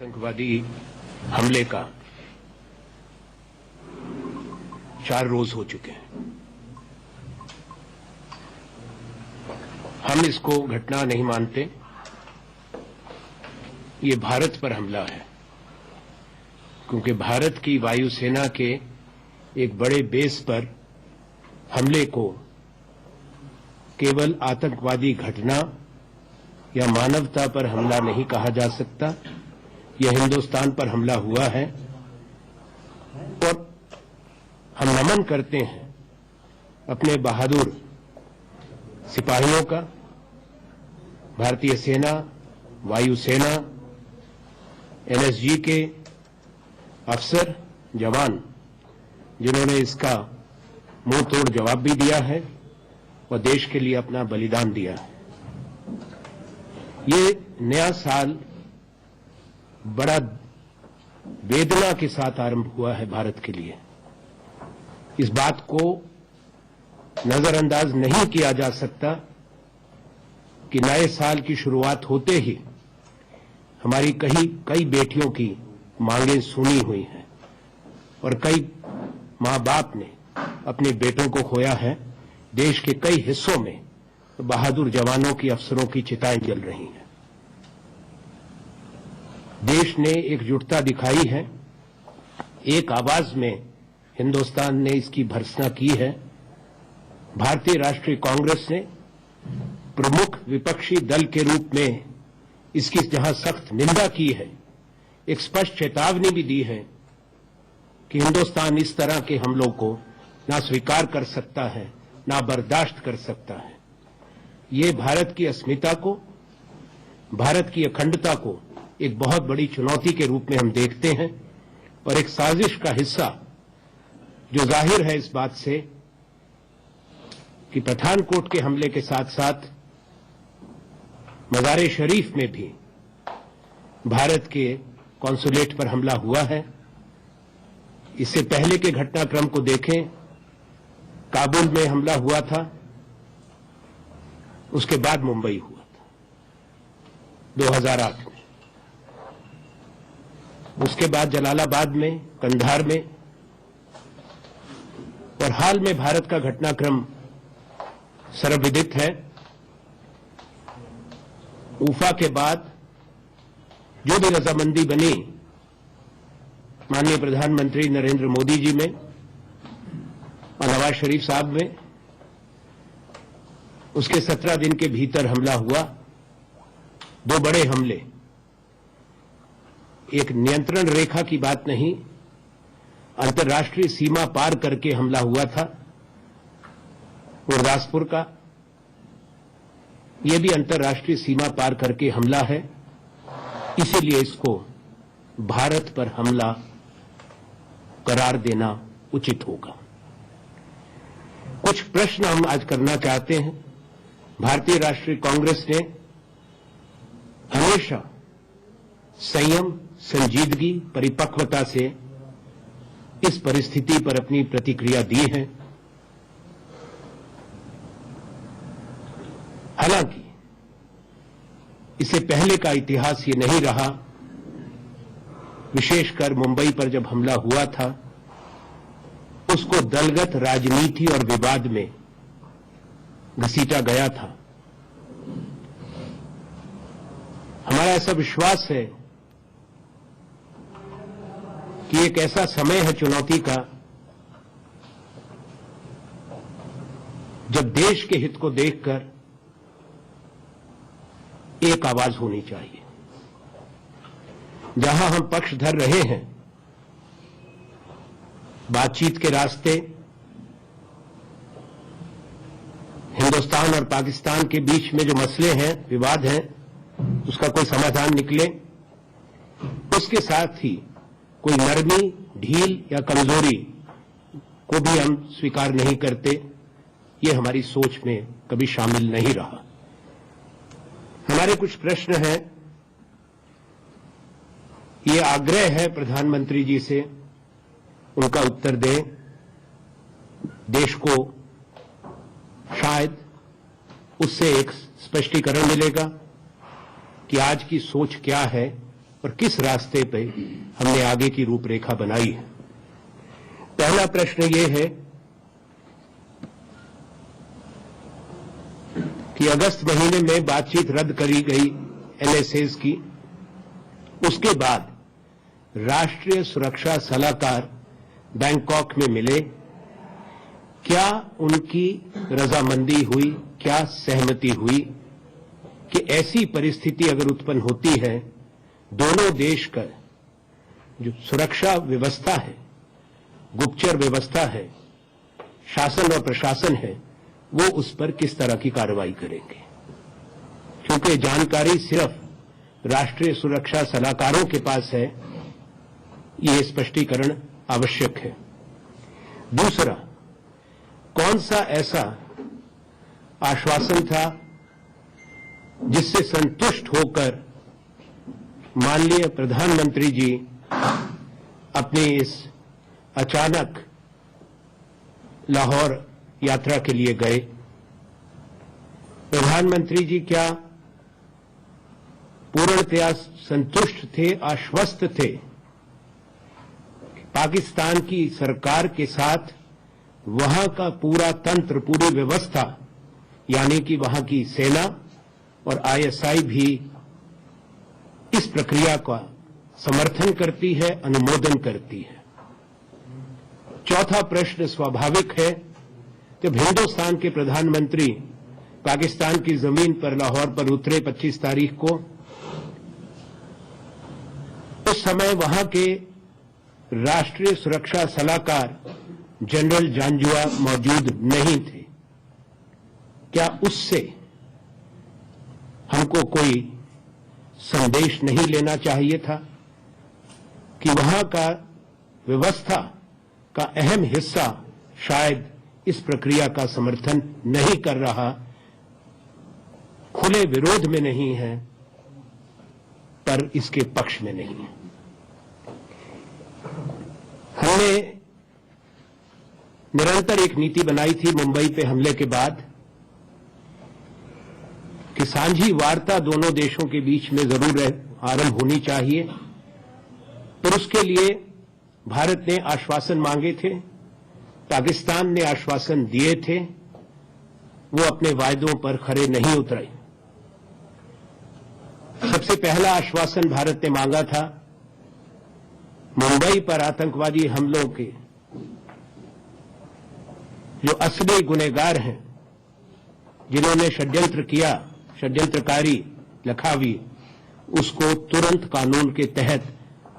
आतंकवादी हमले का 4 रोज हो चुके हैं। हम इसको घटना नहीं मानते। ये भारत पर हमला है, क्योंकि भारत की वायुसेना के एक बड़े बेस पर हमले को केवल आतंकवादी घटना या मानवता पर हमला नहीं कहा जा सकता। यह हिंदुस्तान पर हमला हुआ है और हम नमन करते हैं अपने बहादुर सिपाहियों का, भारतीय सेना, वायुसेना, एनएसजी के अफसर, जवान, जिन्होंने इसका मुंह तोड़ जवाब भी दिया है और देश के लिए अपना बलिदान दिया है। ये नया साल बड़ा वेदना के साथ आरंभ हुआ है भारत के लिए। इस बात को नजरअंदाज नहीं किया जा सकता कि नए साल की शुरुआत होते ही हमारी कई बेटियों की मांगें सुनी हुई हैं और कई मां बाप ने अपने बेटों को खोया है। देश के कई हिस्सों में बहादुर जवानों की, अफसरों की चिताएं जल रही हैं। देश ने एकजुटता दिखाई है, एक आवाज में हिंदुस्तान ने इसकी भर्त्सना की है। भारतीय राष्ट्रीय कांग्रेस ने प्रमुख विपक्षी दल के रूप में इसकी जहां सख्त निंदा की है, एक स्पष्ट चेतावनी भी दी है कि हिंदुस्तान इस तरह के हमलों को ना स्वीकार कर सकता है, ना बर्दाश्त कर सकता है। ये भारत की अस्मिता को, भारत की अखंडता को एक बहुत बड़ी चुनौती के रूप में हम देखते हैं और एक साजिश का हिस्सा जो जाहिर है इस बात से कि पठानकोट के हमले के साथ साथ मज़ार-ए शरीफ में भी भारत के कॉन्सुलेट पर हमला हुआ है। इससे पहले के घटनाक्रम को देखें, काबुल में हमला हुआ था, उसके बाद मुंबई हुआ था 2008 में, उसके बाद जलालाबाद में, कंधार में, और हाल में भारत का घटनाक्रम सर्वविदित है। उफा के बाद जो भी रजामंदी बनी माननीय प्रधानमंत्री नरेंद्र मोदी जी में और नवाज शरीफ साहब में, उसके 17 दिन के भीतर हमला हुआ। 2 बड़े हमले, एक नियंत्रण रेखा की बात नहीं, अंतर्राष्ट्रीय सीमा पार करके हमला हुआ था गुरदासपुर का। यह भी अंतर्राष्ट्रीय सीमा पार करके हमला है, इसीलिए इसको भारत पर हमला करार देना उचित होगा। कुछ प्रश्न हम आज करना चाहते हैं। भारतीय राष्ट्रीय कांग्रेस ने हमेशा संयम, संजीदगी, परिपक्वता से इस परिस्थिति पर अपनी प्रतिक्रिया दी है। हालांकि इससे पहले का इतिहास ये नहीं रहा, विशेषकर मुंबई पर जब हमला हुआ था उसको दलगत राजनीति और विवाद में घसीटा गया था। हमारा ऐसा विश्वास है कि एक ऐसा समय है चुनौती का जब देश के हित को देखकर एक आवाज होनी चाहिए। जहां हम पक्ष धर रहे हैं, बातचीत के रास्ते हिंदुस्तान और पाकिस्तान के बीच में जो मसले हैं, विवाद हैं, उसका कोई समाधान निकले, उसके साथ ही कोई नरमी, ढील या कमजोरी को भी हम स्वीकार नहीं करते। ये हमारी सोच में कभी शामिल नहीं रहा। हमारे कुछ प्रश्न हैं, ये आग्रह है प्रधानमंत्री जी से, उनका उत्तर दें। देश को शायद उससे एक स्पष्टीकरण मिलेगा कि आज की सोच क्या है और किस रास्ते पे हमने आगे की रूपरेखा बनाई है। पहला प्रश्न ये है कि अगस्त महीने में बातचीत रद्द करी गई एनएसएस की, उसके बाद राष्ट्रीय सुरक्षा सलाहकार बैंकॉक में मिले, क्या उनकी रजामंदी हुई, क्या सहमति हुई कि ऐसी परिस्थिति अगर उत्पन्न होती है, दोनों देश का जो सुरक्षा व्यवस्था है, गुप्तचर व्यवस्था है, शासन और प्रशासन है, वो उस पर किस तरह की कार्रवाई करेंगे, क्योंकि जानकारी सिर्फ राष्ट्रीय सुरक्षा सलाहकारों के पास है, ये स्पष्टीकरण आवश्यक है। दूसरा, कौन सा ऐसा आश्वासन था जिससे संतुष्ट होकर माननीय प्रधानमंत्री जी अपनी इस अचानक लाहौर यात्रा के लिए गए। प्रधानमंत्री जी क्या पूर्णतया संतुष्ट थे, आश्वस्त थे पाकिस्तान की सरकार के साथ वहां का पूरा तंत्र, पूरी व्यवस्था, यानी कि वहां की सेना और आईएसआई भी इस प्रक्रिया का समर्थन करती है, अनुमोदन करती है। चौथा प्रश्न स्वाभाविक है, जब हिंदुस्तान के प्रधानमंत्री पाकिस्तान की जमीन पर लाहौर पर उतरे 25 तारीख को, उस समय वहां के राष्ट्रीय सुरक्षा सलाहकार जनरल जांजुआ मौजूद नहीं थे। क्या उससे हमको कोई संदेश नहीं लेना चाहिए था कि वहां का व्यवस्था का अहम हिस्सा शायद इस प्रक्रिया का समर्थन नहीं कर रहा, खुले विरोध में नहीं है, पर इसके पक्ष में नहीं है। हमने निरंतर एक नीति बनाई थी मुंबई पे हमले के बाद कि सांझी वार्ता दोनों देशों के बीच में जरूर आरंभ होनी चाहिए, पर उसके लिए भारत ने आश्वासन मांगे थे, पाकिस्तान ने आश्वासन दिए थे, वो अपने वायदों पर खरे नहीं उतरे। सबसे पहला आश्वासन भारत ने मांगा था, मुंबई पर आतंकवादी हमलों के जो असली गुनहगार हैं, जिन्होंने षड्यंत्र किया, षड्यंत्रकारी लखावी, उसको तुरंत कानून के तहत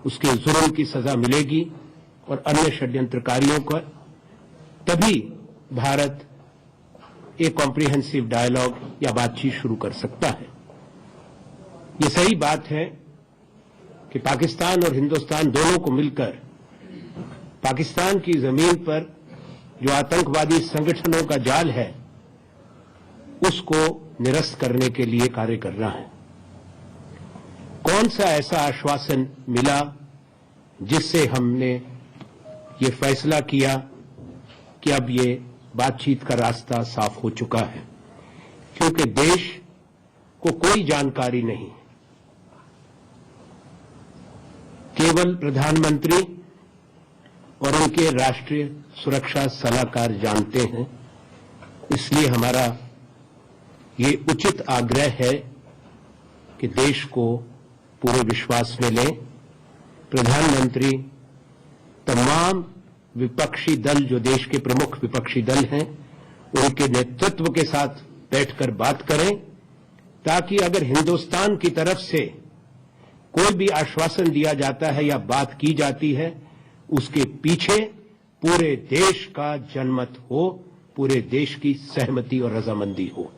उसके जुर्म की सजा मिलेगी और अन्य षड्यंत्रकारियों को तभी भारत एक कॉम्प्रिहेंसिव डायलॉग या बातचीत शुरू कर सकता है। ये सही बात है कि पाकिस्तान और हिंदुस्तान दोनों को मिलकर पाकिस्तान की जमीन पर जो आतंकवादी संगठनों का जाल है, उसको निरस्त करने के लिए कार्य करना है। कौन सा ऐसा आश्वासन मिला जिससे हमने ये फैसला किया कि अब ये बातचीत का रास्ता साफ हो चुका है, क्योंकि देश को कोई जानकारी नहीं, केवल प्रधानमंत्री और उनके राष्ट्रीय सुरक्षा सलाहकार जानते हैं। इसलिए हमारा ये उचित आग्रह है कि देश को पूरे विश्वास में लें। प्रधानमंत्री तमाम विपक्षी दल, जो देश के प्रमुख विपक्षी दल हैं, उनके नेतृत्व के साथ बैठकर बात करें, ताकि अगर हिंदुस्तान की तरफ से कोई भी आश्वासन दिया जाता है या बात की जाती है, उसके पीछे पूरे देश का जनमत हो, पूरे देश की सहमति और रजामंदी हो।